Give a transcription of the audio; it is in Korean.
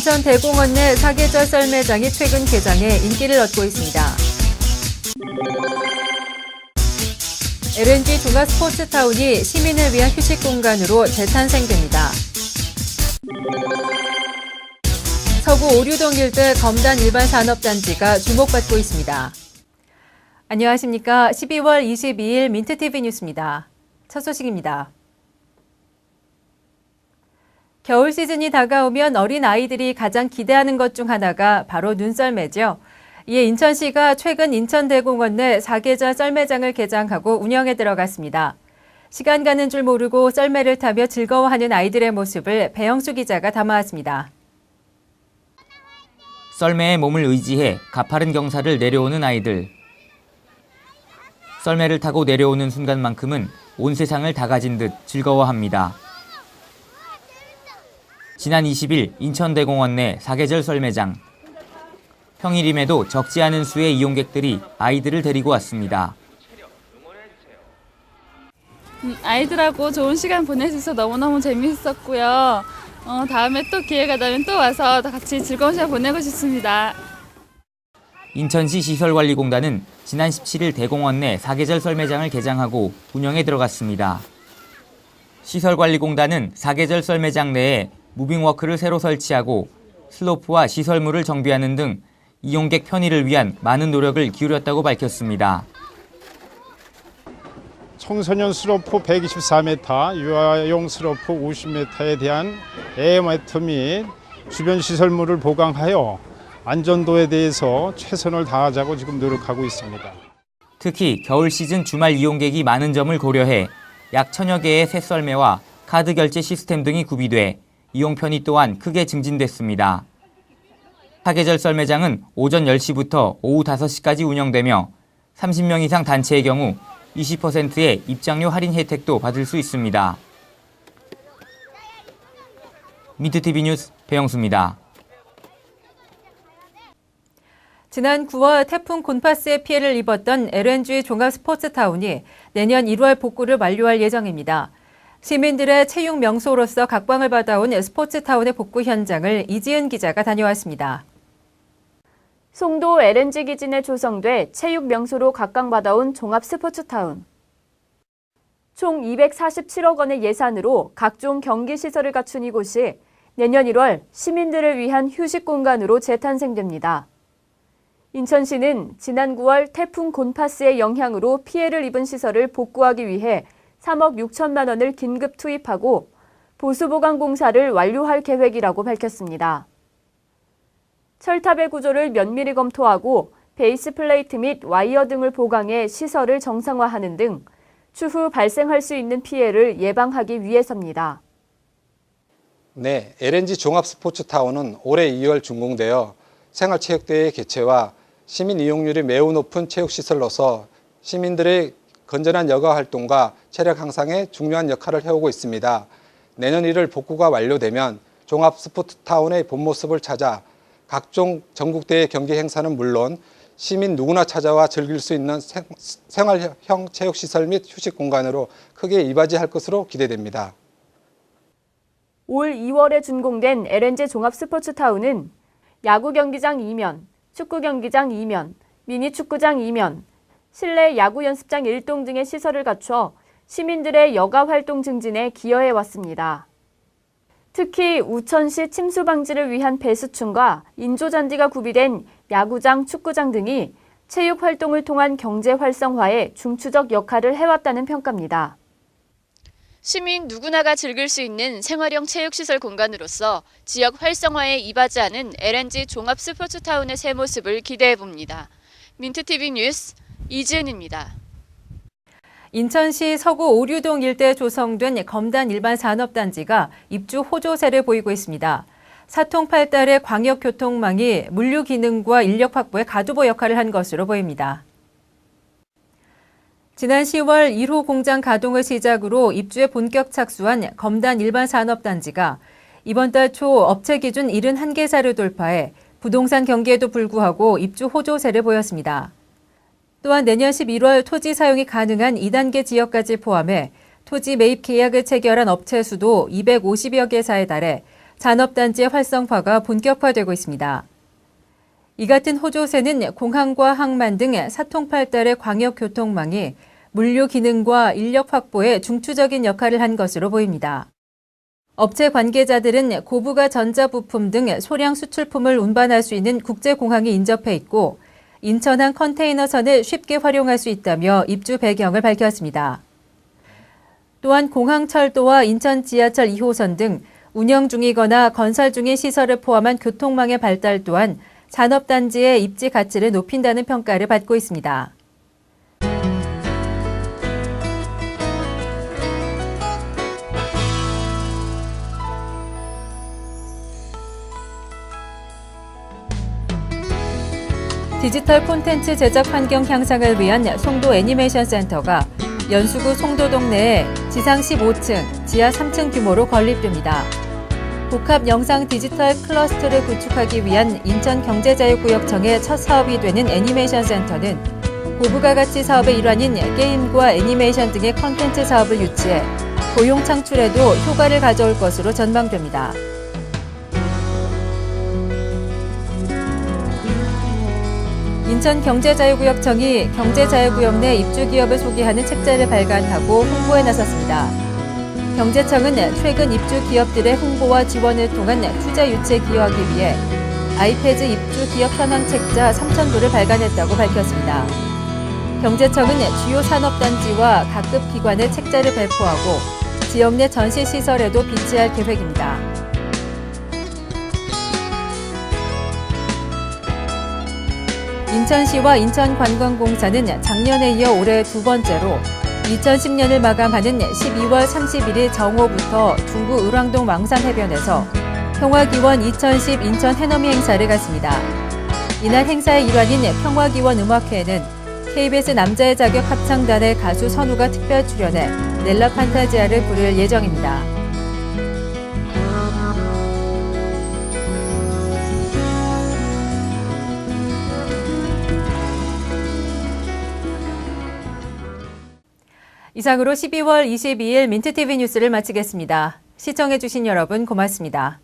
인천 대공원 내 사계절 썰매장이 최근 개장해 인기를 얻고 있습니다. LNG 종합 스포츠타운이 시민을 위한 휴식 공간으로 재탄생됩니다. 서구 오류동 일대 검단 일반산업단지가 주목받고 있습니다. 안녕하십니까. 12월 22일 민트TV 뉴스입니다. 첫 소식입니다. 겨울 시즌이 다가오면 어린 아이들이 가장 기대하는 것 중 하나가 바로 눈썰매죠. 이에 인천시가 최근 인천대공원 내 사계절 썰매장을 개장하고 운영에 들어갔습니다. 시간 가는 줄 모르고 썰매를 타며 즐거워하는 아이들의 모습을 배영수 기자가 담아왔습니다. 썰매에 몸을 의지해 가파른 경사를 내려오는 아이들. 썰매를 타고 내려오는 순간만큼은 온 세상을 다 가진 듯 즐거워합니다. 지난 20일 인천대공원 내 사계절 썰매장. 평일임에도 적지 않은 수의 이용객들이 아이들을 데리고 왔습니다. 아이들하고 좋은 시간 보낼 수 있어서 너무너무 재미있었고요. 다음에 또 기회가 되면 또 와서 같이 즐거운 시간 보내고 싶습니다. 인천시 시설관리공단은 지난 17일 대공원 내 사계절 썰매장을 개장하고 운영에 들어갔습니다. 시설관리공단은 사계절 썰매장 내에 무빙워크를 새로 설치하고 슬로프와 시설물을 정비하는 등 이용객 편의를 위한 많은 노력을 기울였다고 밝혔습니다. 청소년 슬로프 124m, 유아용 슬로프 50m에 대한 에어매트 및 주변 시설물을 보강하여 안전도에 대해서 최선을 다하자고 지금 노력하고 있습니다. 특히 겨울 시즌 주말 이용객이 많은 점을 고려해 약 1000여 개의 새 썰매와 카드 결제 시스템 등이 구비돼 이용 편의 또한 크게 증진됐습니다. 사계절 썰매장은 오전 10시부터 오후 5시까지 운영되며 30명 이상 단체의 경우 20%의 입장료 할인 혜택도 받을 수 있습니다. 민트TV 뉴스 배영수입니다. 지난 9월 태풍 곤파스의 피해를 입었던 LNG 종합 스포츠타운이 내년 1월 복구를 완료할 예정입니다. 시민들의 체육 명소로서 각광을 받아온 스포츠타운의 복구 현장을 이지은 기자가 다녀왔습니다. 송도 LNG 기진에 조성돼 체육 명소로 각광받아온 종합 스포츠타운. 총 247억 원의 예산으로 각종 경기 시설을 갖춘 이곳이 내년 1월 시민들을 위한 휴식 공간으로 재탄생됩니다. 인천시는 지난 9월 태풍 곤파스의 영향으로 피해를 입은 시설을 복구하기 위해 3억 6천만 원을 긴급 투입하고 보수보강 공사를 완료할 계획이라고 밝혔습니다. 철탑의 구조를 면밀히 검토하고 베이스 플레이트 및 와이어 등을 보강해 시설을 정상화하는 등 추후 발생할 수 있는 피해를 예방하기 위해서입니다. 네, LNG 종합스포츠타운은 올해 2월 준공되어 생활체육대회 개최와 시민 이용률이 매우 높은 체육시설로서 시민들의 건전한 여가 활동과 체력 향상에 중요한 역할을 해오고 있습니다. 내년 1월 복구가 완료되면 종합스포츠타운의 본 모습을 찾아 각종 전국대회 경기 행사는 물론 시민 누구나 찾아와 즐길 수 있는 생활형 체육시설 및 휴식 공간으로 크게 이바지할 것으로 기대됩니다. 올 2월에 준공된 LNG 종합스포츠타운은 야구 경기장 2면, 축구 경기장 2면, 미니 축구장 2면, 실내 야구 연습장 1동 등의 시설을 갖춰 시민들의 여가 활동 증진에 기여해 왔습니다. 특히 우천시 침수 방지를 위한 배수층과 인조잔디가 구비된 야구장, 축구장 등이 체육 활동을 통한 경제 활성화에 중추적 역할을 해왔다는 평가입니다. 시민 누구나가 즐길 수 있는 생활형 체육시설 공간으로서 지역 활성화에 이바지하는 LNG 종합 스포츠타운의 새 모습을 기대해봅니다. 민트TV 뉴스 이지은입니다. 인천시 서구 오류동 일대에 조성된 검단 일반산업단지가 입주 호조세를 보이고 있습니다. 사통팔달의 광역교통망이 물류 기능과 인력 확보에 가두보 역할을 한 것으로 보입니다. 지난 10월 1호 공장 가동을 시작으로 입주에 본격 착수한 검단 일반산업단지가 이번 달 초 업체 기준 71개사를 돌파해 부동산 경기에도 불구하고 입주 호조세를 보였습니다. 또한 내년 11월 토지 사용이 가능한 2단계 지역까지 포함해 토지 매입 계약을 체결한 업체 수도 250여 개사에 달해 산업단지의 활성화가 본격화되고 있습니다. 이 같은 호조세는 공항과 항만 등 사통팔달의 광역교통망이 물류 기능과 인력 확보에 중추적인 역할을 한 것으로 보입니다. 업체 관계자들은 고부가 전자부품 등 소량 수출품을 운반할 수 있는 국제공항이 인접해 있고 인천항 컨테이너선을 쉽게 활용할 수 있다며 입주 배경을 밝혔습니다. 또한 공항철도와 인천 지하철 2호선 등 운영 중이거나 건설 중인 시설을 포함한 교통망의 발달 또한 산업단지의 입지 가치를 높인다는 평가를 받고 있습니다. 디지털 콘텐츠 제작 환경 향상을 위한 송도 애니메이션 센터가 연수구 송도동 내에 지상 15층, 지하 3층 규모로 건립됩니다. 복합 영상 디지털 클러스터를 구축하기 위한 인천경제자유구역청의 첫 사업이 되는 애니메이션 센터는 고부가 가치 사업의 일환인 게임과 애니메이션 등의 콘텐츠 사업을 유치해 고용 창출에도 효과를 가져올 것으로 전망됩니다. 인천경제자유구역청이 경제자유구역 내 입주기업을 소개하는 책자를 발간하고 홍보에 나섰습니다. 경제청은 최근 입주 기업들의 홍보와 지원을 통한 투자 유치에 기여하기 위해 아이패드 입주 기업 현황 책자 3,000부를 발간했다고 밝혔습니다. 경제청은 주요 산업단지와 각급 기관의 책자를 배포하고 지역 내 전시시설에도 비치할 계획입니다. 인천시와 인천관광공사는 작년에 이어 올해 두 번째로 2010년을 마감하는 12월 31일 정오부터 중구 을왕동 왕산해변에서 평화기원 2010 인천 해넘이 행사를 갖습니다. 이날 행사의 일환인 평화기원 음악회에는 KBS 남자의 자격 합창단의 가수 선우가 특별 출연해 넬라 판타지아를 부를 예정입니다. 이상으로 12월 22일 민트TV 뉴스를 마치겠습니다. 시청해주신 여러분 고맙습니다.